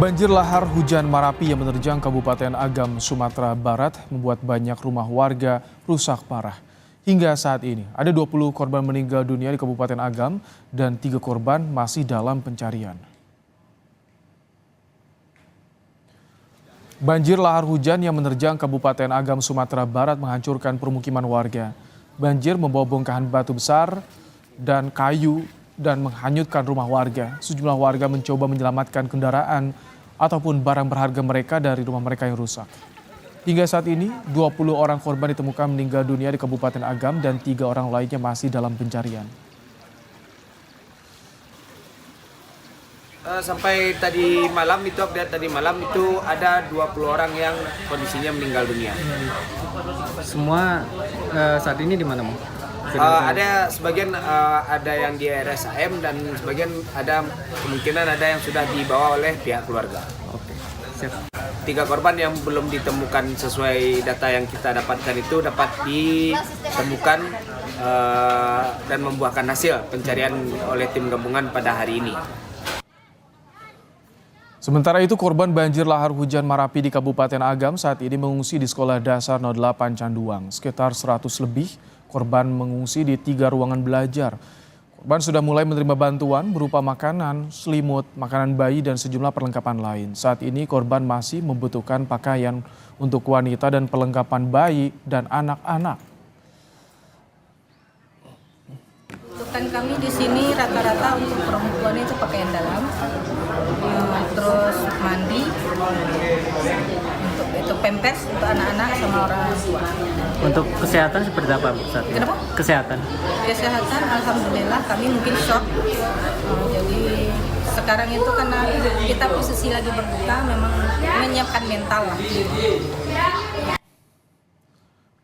Banjir lahar hujan Marapi yang menerjang Kabupaten Agam, Sumatera Barat membuat banyak rumah warga rusak parah. Hingga saat ini, ada 20 korban meninggal dunia di Kabupaten Agam dan 3 korban masih dalam pencarian. Banjir lahar hujan yang menerjang Kabupaten Agam, Sumatera Barat menghancurkan permukiman warga. Banjir membawa bongkahan batu besar dan kayu dan menghanyutkan rumah warga. Sejumlah warga mencoba menyelamatkan kendaraan ataupun barang berharga mereka dari rumah mereka yang rusak. Hingga saat ini, 20 orang korban ditemukan meninggal dunia di Kabupaten Agam dan 3 orang lainnya masih dalam pencarian. Sampai tadi malam itu, update tadi malam itu ada 20 orang yang kondisinya meninggal dunia. Semua saat ini di mana, Bang? Ada sebagian ada yang di RSAM dan sebagian ada kemungkinan ada yang sudah dibawa oleh pihak keluarga. Oke, siap. 3 korban yang belum ditemukan sesuai data yang kita dapatkan itu dapat ditemukan dan membuahkan hasil pencarian oleh tim gabungan pada hari ini. Sementara itu, korban banjir lahar hujan Marapi di Kabupaten Agam saat ini mengungsi di Sekolah Dasar 08 Canduang. Sekitar 100 lebih korban mengungsi di 3 ruangan belajar. Korban sudah mulai menerima bantuan berupa makanan, selimut, makanan bayi, dan sejumlah perlengkapan lain. Saat ini korban masih membutuhkan pakaian untuk wanita dan perlengkapan bayi dan anak-anak. Kan kami di sini rata-rata untuk perempuan itu pakaian dalam, terus mandi, untuk itu pampers untuk anak-anak sama orang tua. Untuk kesehatan seperti apa, Bu, saat ini? Kenapa? Kesehatan. Kesehatan alhamdulillah kami mungkin shock. Jadi sekarang itu karena kita posisi lagi berduka, memang menyiapkan mental lah.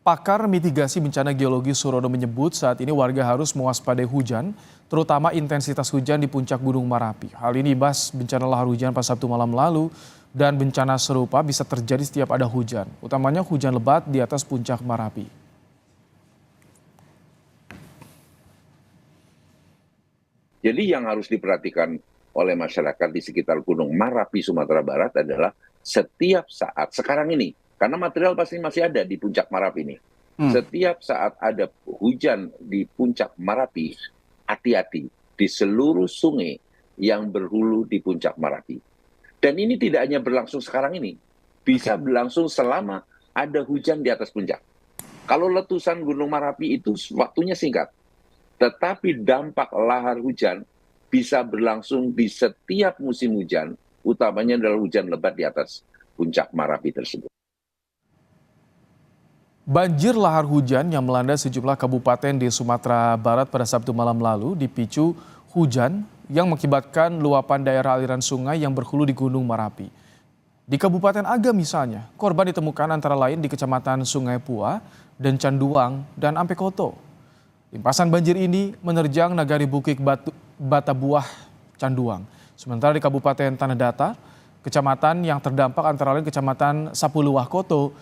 Pakar mitigasi bencana geologi Surodo menyebut saat ini warga harus mewaspadai hujan, terutama intensitas hujan di puncak Gunung Marapi. Hal ini imbas bencana lahar hujan pada Sabtu malam lalu dan bencana serupa bisa terjadi setiap ada hujan, utamanya hujan lebat di atas puncak Marapi. Jadi yang harus diperhatikan oleh masyarakat di sekitar Gunung Marapi, Sumatera Barat adalah setiap saat sekarang ini, karena material pasti masih ada di puncak Marapi ini. Setiap saat ada hujan di puncak Marapi, hati-hati di seluruh sungai yang berhulu di puncak Marapi. Dan ini tidak hanya berlangsung sekarang ini, bisa berlangsung selama ada hujan di atas puncak. Kalau letusan Gunung Marapi itu waktunya singkat, tetapi dampak lahar hujan bisa berlangsung di setiap musim hujan, utamanya adalah hujan lebat di atas puncak Marapi tersebut. Banjir lahar hujan yang melanda sejumlah kabupaten di Sumatera Barat pada Sabtu malam lalu dipicu hujan yang mengakibatkan luapan daerah aliran sungai yang berhulu di Gunung Marapi. Di Kabupaten Agam misalnya, korban ditemukan antara lain di Kecamatan Sungai Pua dan Canduang dan Ampekoto. Limpasan banjir ini menerjang Nagari Bukit Batabuah Canduang. Sementara di Kabupaten Tanah Datar, kecamatan yang terdampak antara lain Kecamatan Sapuluwah Koto,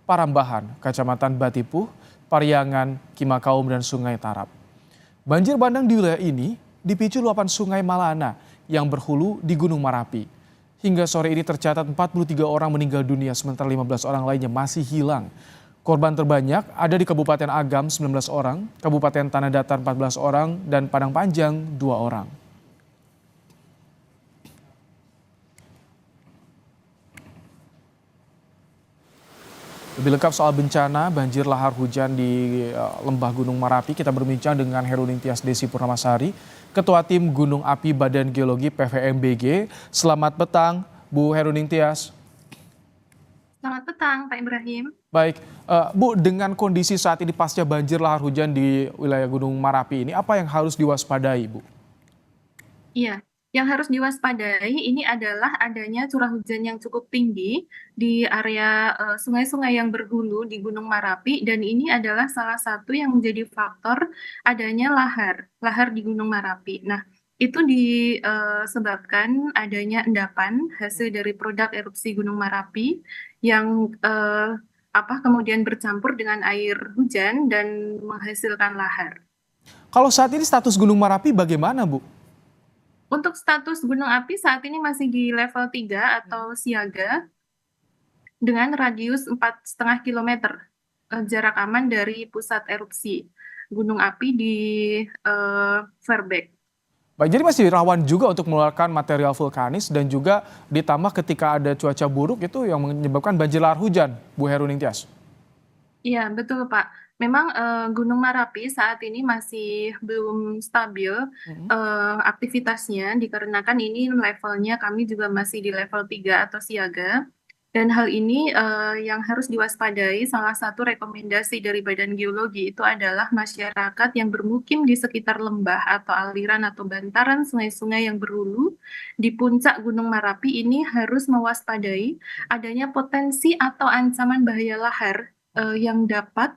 Parambahan, Kecamatan Batipuh, Pariangan, Kimakaum, dan Sungai Tarap. Banjir bandang di wilayah ini dipicu luapan Sungai Malana yang berhulu di Gunung Marapi. Hingga sore ini tercatat 43 orang meninggal dunia, sementara 15 orang lainnya masih hilang. Korban terbanyak ada di Kabupaten Agam 19 orang, Kabupaten Tanah Datar 14 orang, dan Padang Panjang 2 orang. Lebih lengkap soal bencana banjir lahar hujan di Lembah Gunung Marapi, kita berbincang dengan Herudin Tias Desi Purnamasari, Ketua Tim Gunung Api Badan Geologi PVMBG. Selamat petang, Bu Herudin Tias. Selamat petang, Pak Ibrahim. Baik, Bu, dengan kondisi saat ini pasca banjir lahar hujan di wilayah Gunung Marapi ini, apa yang harus diwaspadai, Bu? Iya, yang harus diwaspadai ini adalah adanya curah hujan yang cukup tinggi di area sungai-sungai yang berhulu di Gunung Marapi, dan ini adalah salah satu yang menjadi faktor adanya lahar di Gunung Marapi. Nah, itu disebabkan adanya endapan hasil dari produk erupsi Gunung Marapi yang kemudian bercampur dengan air hujan dan menghasilkan lahar. Kalau saat ini status Gunung Marapi bagaimana, Bu? Untuk status gunung api saat ini masih di level 3 atau siaga dengan radius 4,5 kilometer jarak aman dari pusat erupsi gunung api di Fairbanks. Baik, jadi masih rawan juga untuk mengeluarkan material vulkanis dan juga ditambah ketika ada cuaca buruk itu yang menyebabkan banjir lahar hujan, Bu Heru Ningtyas. Iya, betul, Pak. Memang Gunung Merapi saat ini masih belum stabil aktivitasnya dikarenakan ini levelnya kami juga masih di level 3 atau siaga. Dan hal ini yang harus diwaspadai, salah satu rekomendasi dari Badan Geologi itu adalah masyarakat yang bermukim di sekitar lembah atau aliran atau bantaran sungai-sungai yang berhulu di puncak Gunung Merapi ini harus mewaspadai adanya potensi atau ancaman bahaya lahar yang dapat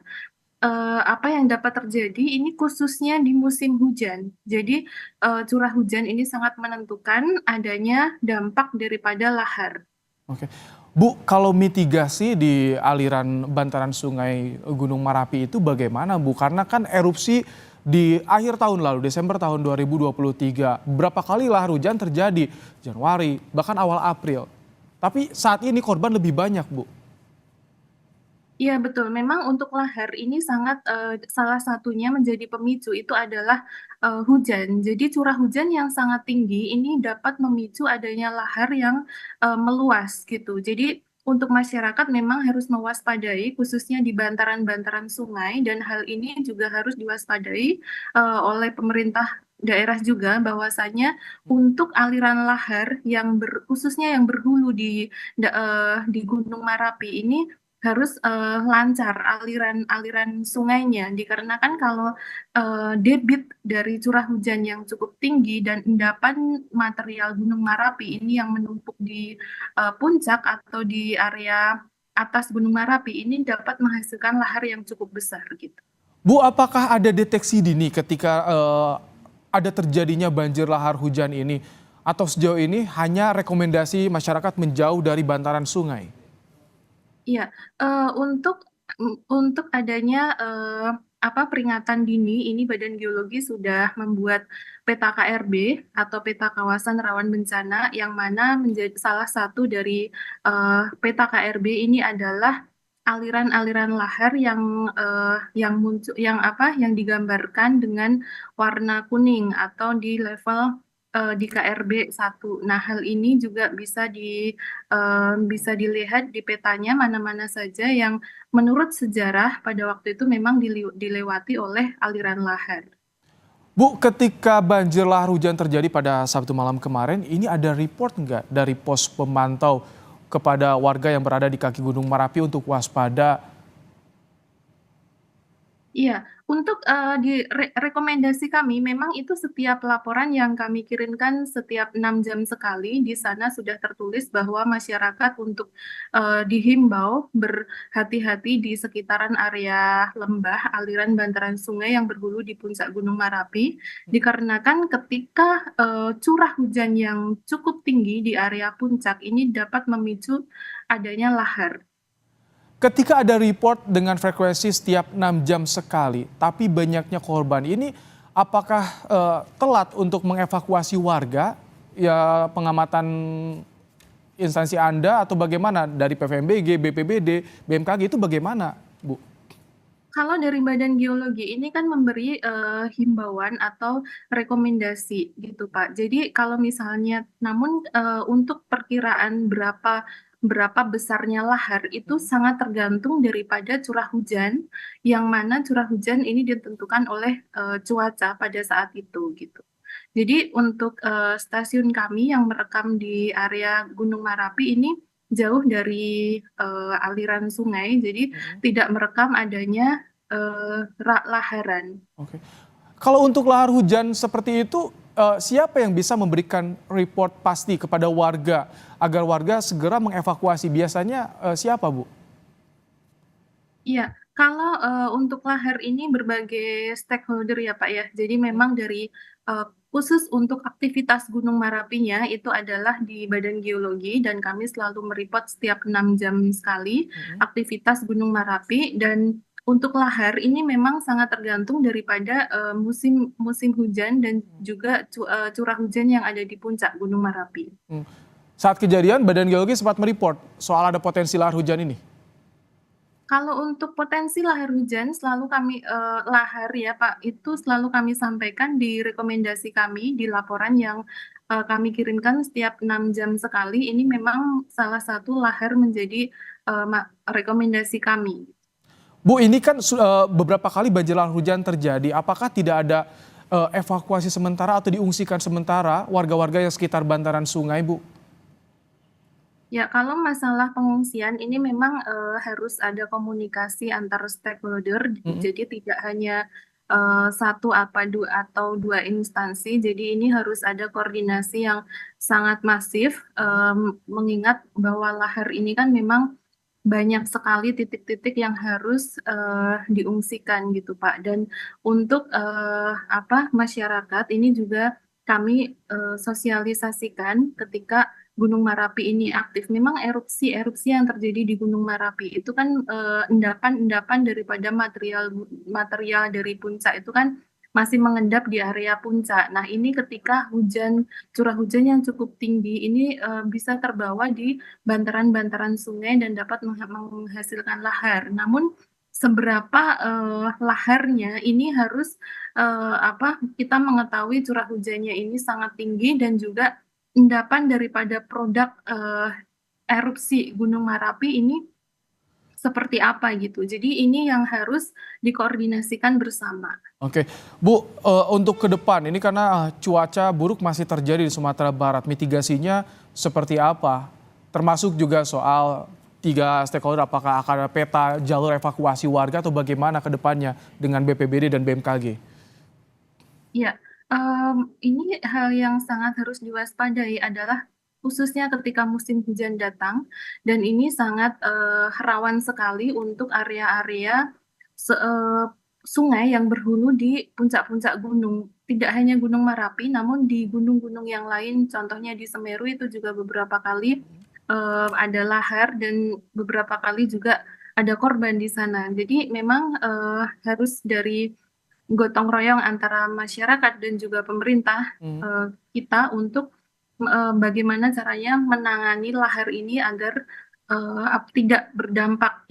yang dapat terjadi ini khususnya di musim hujan. Jadi curah hujan ini sangat menentukan adanya dampak daripada lahar. Oke. Bu, kalau mitigasi di aliran bantaran sungai Gunung Merapi itu bagaimana, Bu? Karena kan erupsi di akhir tahun lalu, Desember tahun 2023, berapa kali lahar hujan terjadi? Januari, bahkan awal April. Tapi saat ini korban lebih banyak, Bu. Iya betul, memang untuk lahar ini sangat salah satunya menjadi pemicu itu adalah hujan. Jadi curah hujan yang sangat tinggi ini dapat memicu adanya lahar yang meluas gitu. Jadi untuk masyarakat memang harus mewaspadai khususnya di bantaran-bantaran sungai dan hal ini juga harus diwaspadai oleh pemerintah daerah juga bahwasanya untuk aliran lahar yang khususnya yang berhulu di Gunung Merapi ini harus lancar aliran sungainya dikarenakan kalau debit dari curah hujan yang cukup tinggi dan endapan material Gunung Merapi ini yang menumpuk di puncak atau di area atas Gunung Merapi ini dapat menghasilkan lahar yang cukup besar gitu. Bu, apakah ada deteksi dini ketika ada terjadinya banjir lahar hujan ini? Atau sejauh ini hanya rekomendasi masyarakat menjauh dari bantaran sungai? Iya, untuk adanya peringatan dini, ini Badan Geologi sudah membuat peta KRB atau peta kawasan rawan bencana, yang mana menjadi salah satu dari peta KRB ini adalah aliran-aliran lahar yang muncul, yang digambarkan dengan warna kuning atau di level di KRB 1. Nah, hal ini juga bisa dilihat di petanya mana-mana saja yang menurut sejarah pada waktu itu memang dilewati oleh aliran lahar. Bu, ketika banjir lahar hujan terjadi pada Sabtu malam kemarin, ini ada report nggak dari pos pemantau kepada warga yang berada di kaki Gunung Merapi untuk waspada? Iya, untuk di rekomendasi kami memang itu setiap laporan yang kami kirimkan setiap 6 jam sekali di sana sudah tertulis bahwa masyarakat untuk dihimbau berhati-hati di sekitaran area lembah aliran bantaran sungai yang berhulu di puncak Gunung Merapi dikarenakan ketika curah hujan yang cukup tinggi di area puncak ini dapat memicu adanya lahar. Ketika ada report dengan frekuensi setiap 6 jam sekali, tapi banyaknya korban ini, apakah telat untuk mengevakuasi warga? Ya, pengamatan instansi Anda atau bagaimana dari PVMBG, BPBD, BMKG itu bagaimana, Bu? Kalau dari Badan Geologi ini kan memberi himbauan atau rekomendasi gitu Pak. Jadi kalau misalnya, namun untuk perkiraan berapa besarnya lahar itu sangat tergantung daripada curah hujan, yang mana curah hujan ini ditentukan oleh cuaca pada saat itu gitu. Jadi untuk stasiun kami yang merekam di area Gunung Merapi ini jauh dari aliran sungai, jadi tidak merekam adanya laharan. Oke. Kalau untuk lahar hujan seperti itu, siapa yang bisa memberikan report pasti kepada warga agar warga segera mengevakuasi? Biasanya siapa, Bu? Iya, kalau untuk lahar ini berbagai stakeholder ya Pak ya. Jadi memang dari khusus untuk aktivitas Gunung Merapinya itu adalah di Badan Geologi dan kami selalu mereport setiap 6 jam sekali aktivitas Gunung Merapi dan untuk lahar ini memang sangat tergantung daripada musim musim hujan dan juga curah hujan yang ada di puncak Gunung Merapi. Saat kejadian, Badan Geologi sempat mereport soal ada potensi lahar hujan ini. Kalau untuk potensi lahar hujan selalu kami lahar ya Pak, itu selalu kami sampaikan di rekomendasi kami di laporan yang kami kirimkan setiap 6 jam sekali. Ini memang salah satu lahar menjadi rekomendasi kami. Bu, ini kan beberapa kali banjir lahar hujan terjadi. Apakah tidak ada evakuasi sementara atau diungsikan sementara warga-warga yang sekitar bantaran sungai, Bu? Ya, kalau masalah pengungsian ini memang harus ada komunikasi antar stakeholder, jadi tidak hanya satu atau dua instansi, jadi ini harus ada koordinasi yang sangat masif, mengingat bahwa lahar ini kan memang banyak sekali titik-titik yang harus diungsikan gitu Pak. Dan untuk masyarakat ini juga kami sosialisasikan ketika Gunung Merapi ini aktif. Memang erupsi yang terjadi di Gunung Merapi itu kan endapan-endapan daripada material dari puncak itu kan masih mengendap di area puncak. Nah, ini ketika curah hujan yang cukup tinggi ini bisa terbawa di bantaran-bantaran sungai dan dapat menghasilkan lahar. Namun seberapa laharnya ini harus kita mengetahui curah hujannya ini sangat tinggi dan juga endapan daripada produk erupsi Gunung Merapi ini seperti apa gitu. Jadi ini yang harus dikoordinasikan bersama. Oke, Bu, untuk ke depan ini karena cuaca buruk masih terjadi di Sumatera Barat, mitigasinya seperti apa? Termasuk juga soal 3 stakeholder, apakah akan ada peta jalur evakuasi warga atau bagaimana ke depannya dengan BPBD dan BMKG? Ya, ini hal yang sangat harus diwaspadai adalah khususnya ketika musim hujan datang dan ini sangat rawan sekali untuk area-area sungai yang berhulu di puncak-puncak gunung. Tidak hanya Gunung Merapi, namun di gunung-gunung yang lain, contohnya di Semeru itu juga beberapa kali ada lahar dan beberapa kali juga ada korban di sana. Jadi memang harus dari gotong royong antara masyarakat dan juga pemerintah kita untuk bagaimana caranya menangani lahar ini agar tidak berdampak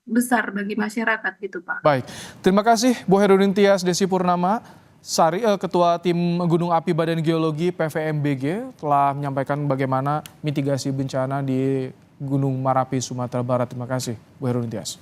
besar bagi masyarakat gitu Pak. Baik, terima kasih Bu Herudin Tias Desi Purnama Sari, Ketua Tim Gunung Api Badan Geologi PVMBG telah menyampaikan bagaimana mitigasi bencana di Gunung Merapi, Sumatera Barat. Terima kasih Bu Herudin Tias.